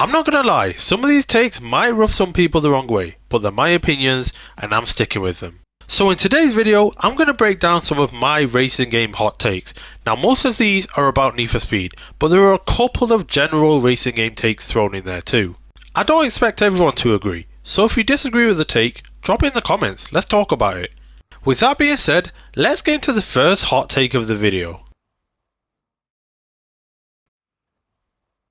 I'm not gonna lie, some of these takes might rub some people the wrong way, but they're my opinions and I'm sticking with them. So in today's video, I'm going to break down some of my racing game hot takes. Now most of these are about Need for Speed, but there are a couple of general racing game takes thrown in there too. I don't expect everyone to agree, so if you disagree with the take, drop it in the comments, let's talk about it. With that being said, let's get into the first hot take of the video.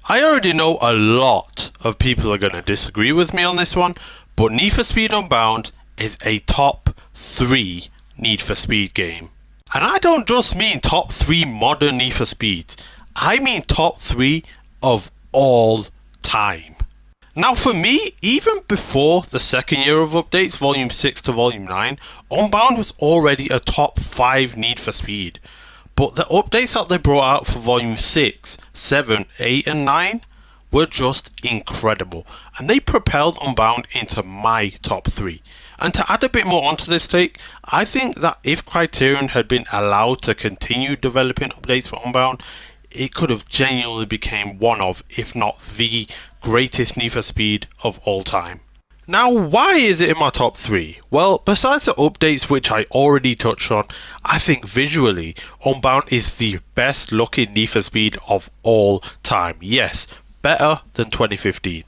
I already know a lot of people are going to disagree with me on this one, but Need for Speed Unbound is a top 3 Need for Speed game. And I don't just mean top 3 modern Need for Speed, I mean top 3 of all time. Now for me, even before the second year of updates, Volume 6 to Volume 9, Unbound was already a top 5 Need for Speed. But the updates that they brought out for Volume 6, 7, 8 and 9 were just incredible. And they propelled Unbound into my top 3. And to add a bit more onto this take, I think that if Criterion had been allowed to continue developing updates for Unbound, it could have genuinely become one of, if not the greatest Need for Speed of all time. Now, why is it in my top 3? Well, besides the updates which I already touched on, I think visually, Unbound is the best looking Need for Speed of all time. Yes, better than 2015.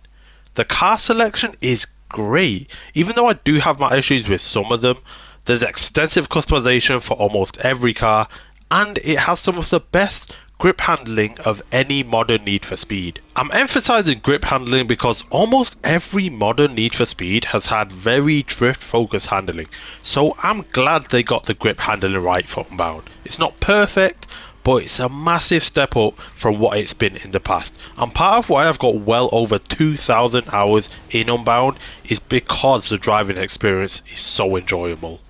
The car selection is great, even though I do have my issues with some of them. There's extensive customization for almost every car, and it has some of the best grip handling of any modern Need for Speed. I'm emphasizing grip handling because almost every modern Need for Speed has had very drift focused handling, so I'm glad they got the grip handling right for Unbound. It's not perfect, but it's a massive step up from what it's been in the past. And part of why I've got well over 2,000 hours in Unbound is because the driving experience is so enjoyable.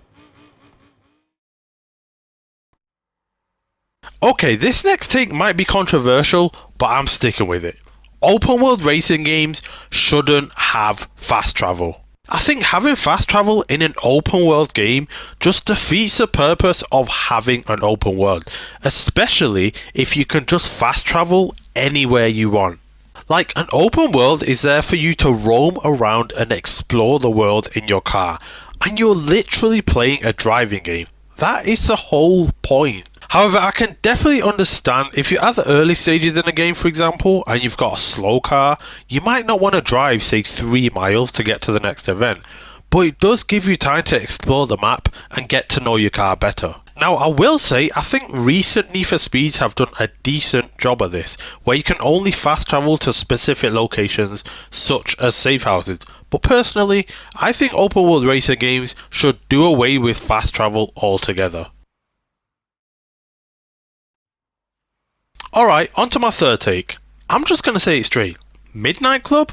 Okay, this next take might be controversial, but I'm sticking with it. Open world racing games shouldn't have fast travel. I think having fast travel in an open world game just defeats the purpose of having an open world, especially if you can just fast travel anywhere you want. Like, an open world is there for you to roam around and explore the world in your car, and you're literally playing a driving game. That is the whole point. However, I can definitely understand if you're at the early stages in a game, for example, and you've got a slow car, you might not want to drive, say, 3 miles to get to the next event, but it does give you time to explore the map and get to know your car better. Now, I will say, I think recent Need for Speeds have done a decent job of this, where you can only fast travel to specific locations, such as safe houses. But personally, I think open world racing games should do away with fast travel altogether. Alright, on to my third take. I'm just going to say it straight. Midnight Club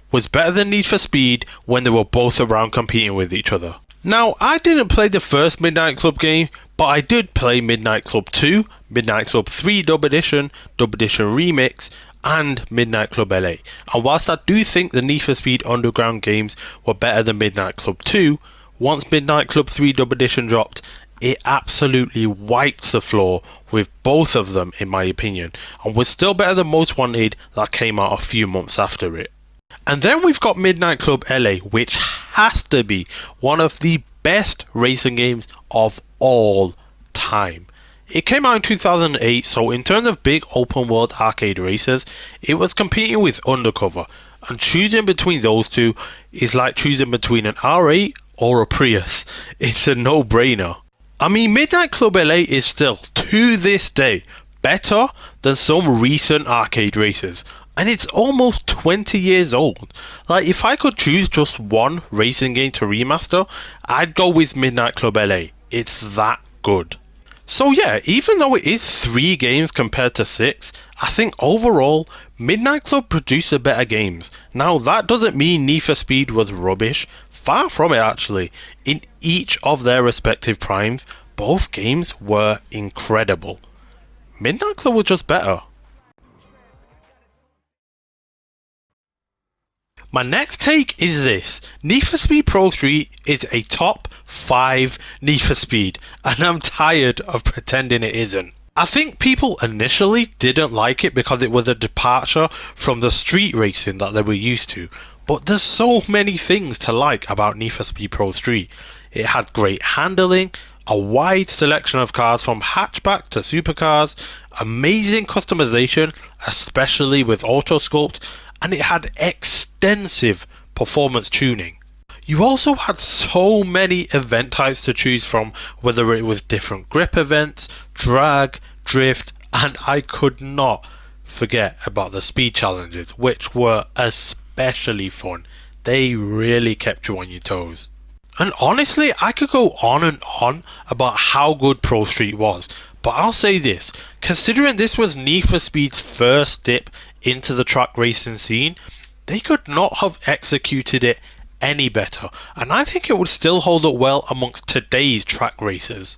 was better than Need for Speed when they were both around competing with each other. Now, I didn't play the first Midnight Club game, but I did play Midnight Club 2, Midnight Club 3 Dub Edition Remix, and Midnight Club LA. And whilst I do think the Need for Speed Underground games were better than Midnight Club 2, once Midnight Club 3 Dub Edition dropped, it absolutely wiped the floor with both of them in my opinion, and was still better than Most Wanted that came out a few months after it. And then we've got Midnight Club LA, which has to be one of the best racing games of all time. It came out in 2008, so in terms of big open world arcade races, it was competing with Undercover, and choosing between those two is like choosing between an R8 or a Prius. It's a no-brainer. I mean, Midnight Club LA is still, to this day, better than some recent arcade races, and it's almost 20 years old. Like, if I could choose just one racing game to remaster, I'd go with Midnight Club LA. It's that good. So yeah, even though it is 3 games compared to 6, I think overall, Midnight Club produced the better games. Now, that doesn't mean Need for Speed was rubbish. Far from it actually. In each of their respective primes, both games were incredible. Midnight Club was just better. My next take is this. Need for Speed Pro Street is a top 5 Need for Speed, and I'm tired of pretending it isn't. I think people initially didn't like it because it was a departure from the street racing that they were used to, but there's so many things to like about Need for Speed Pro Street. It had great handling, a wide selection of cars from hatchbacks to supercars, amazing customization, especially with Auto Sculpt, and it had extensive performance tuning. You also had so many event types to choose from, whether it was different grip events, drag, drift, and I could not forget about the speed challenges, which were especially fun. They really kept you on your toes. And honestly, I could go on and on about how good Pro Street was, but I'll say this, considering this was Need for Speed's first dip into the track racing scene, they could not have executed it any better, and I think it would still hold up well amongst today's track racers.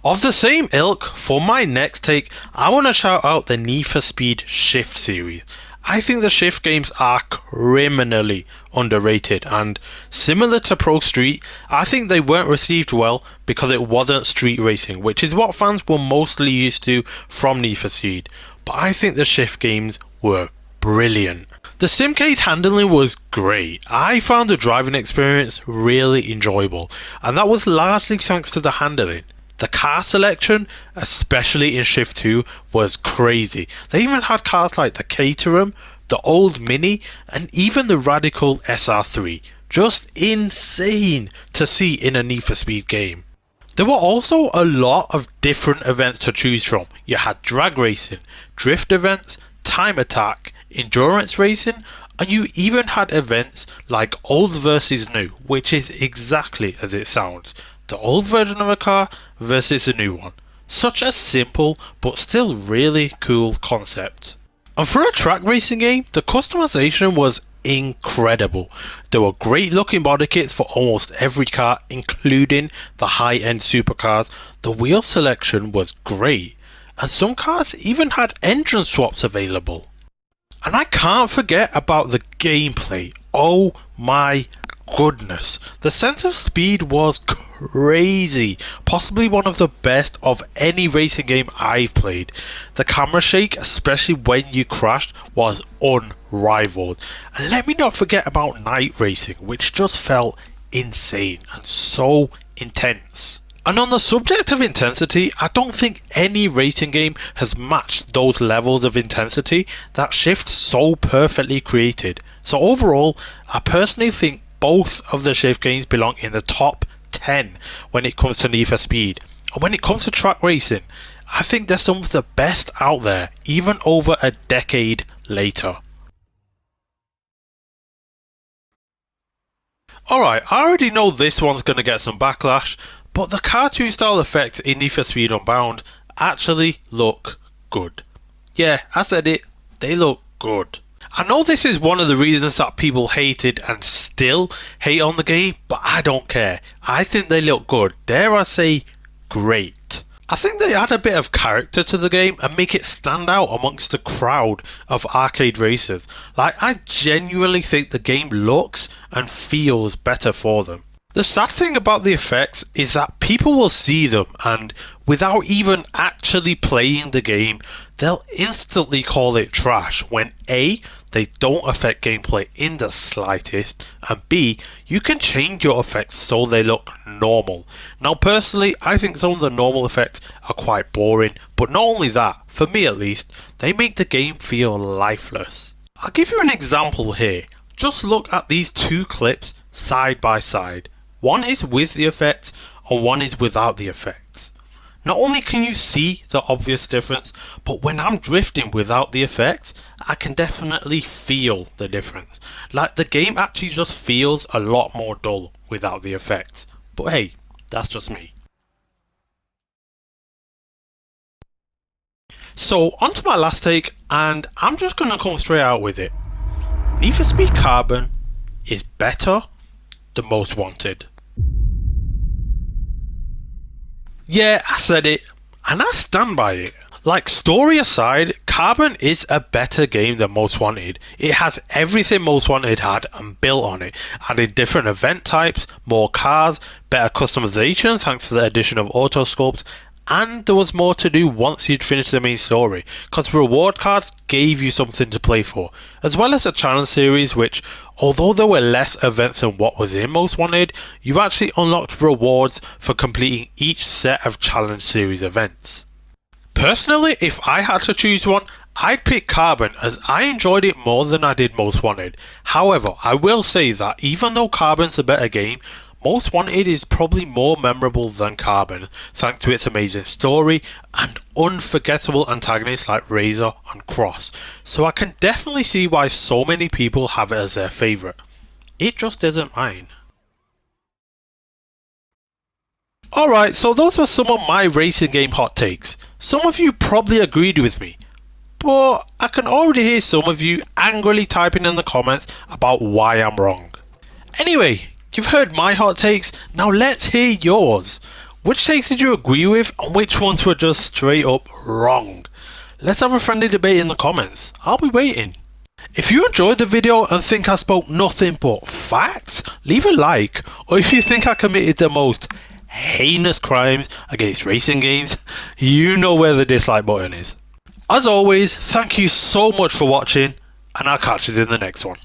Of the same ilk, for my next take, I want to shout out the Need for Speed Shift series. I think the Shift games are criminally underrated, and similar to Pro Street, I think they weren't received well because it wasn't street racing, which is what fans were mostly used to from Need for Speed, but I think the Shift games were brilliant. The Simcade handling was great. I found the driving experience really enjoyable, and that was largely thanks to the handling. The car selection, especially in Shift 2, was crazy. They even had cars like the Caterham, the old Mini, and even the radical SR3. Just insane to see in a Need for Speed game. There were also a lot of different events to choose from. You had drag racing, drift events, time attack, endurance racing, and you even had events like old versus new, which is exactly as it sounds. The old version of a car versus a new one. Such a simple but still really cool concept. And for a track racing game, the customization was incredible. There were great looking body kits for almost every car, including the high-end supercars. The wheel selection was great, and some cars even had engine swaps available. And I can't forget about the gameplay. Oh my goodness. The sense of speed was crazy. Possibly one of the best of any racing game I've played. The camera shake, especially when you crashed, was unrivaled. And let me not forget about night racing, which just felt insane and so intense. And on the subject of intensity, I don't think any racing game has matched those levels of intensity that Shift so perfectly created. So overall, I personally think both of the Shift games belong in the top 10 when it comes to Need for Speed. And when it comes to track racing, I think they're some of the best out there, even over a decade later. Alright, I already know this one's going to get some backlash, but the cartoon style effects in Need for Speed Unbound actually look good. Yeah, I said it, they look good. I know this is one of the reasons that people hated and still hate on the game, but I don't care. I think they look good, dare I say great. I think they add a bit of character to the game and make it stand out amongst the crowd of arcade racers. Like, I genuinely think the game looks and feels better for them. The sad thing about the effects is that people will see them and without even actually playing the game, they'll instantly call it trash when A, they don't affect gameplay in the slightest, and B, you can change your effects so they look normal. Now personally, I think some of the normal effects are quite boring, but not only that, for me at least, they make the game feel lifeless. I'll give you an example here. Just look at these two clips side by side. One is with the effects and one is without the effects. Not only can you see the obvious difference, but when I'm drifting without the effects, I can definitely feel the difference. Like the game actually just feels a lot more dull without the effects. But hey, that's just me. So on to my last take, and I'm just going to come straight out with it. Need for Speed Carbon is better than Most Wanted. Yeah, I said it, and I stand by it. Like, story aside, Carbon is a better game than Most Wanted. It has everything Most Wanted had and built on it, adding different event types, more cars, better customization thanks to the addition of auto sculpt, and there was more to do once you'd finished the main story, because reward cards gave you something to play for, as well as the challenge series which, although there were less events than what was in Most Wanted, you actually unlocked rewards for completing each set of challenge series events. Personally, if I had to choose one, I'd pick Carbon as I enjoyed it more than I did Most Wanted. However, I will say that even though Carbon's a better game, Most Wanted is probably more memorable than Carbon, thanks to its amazing story and unforgettable antagonists like Razor and Cross, so I can definitely see why so many people have it as their favourite. It just isn't mine. Alright, so those are some of my racing game hot takes. Some of you probably agreed with me, but I can already hear some of you angrily typing in the comments about why I'm wrong. Anyway, you've heard my hot takes, now let's hear yours. Which takes did you agree with and which ones were just straight up wrong? Let's have a friendly debate in the comments. I'll be waiting. If you enjoyed the video and think I spoke nothing but facts, leave a like, or if you think I committed the most heinous crimes against racing games, you know where the dislike button is. As always, thank you so much for watching, and I'll catch you in the next one.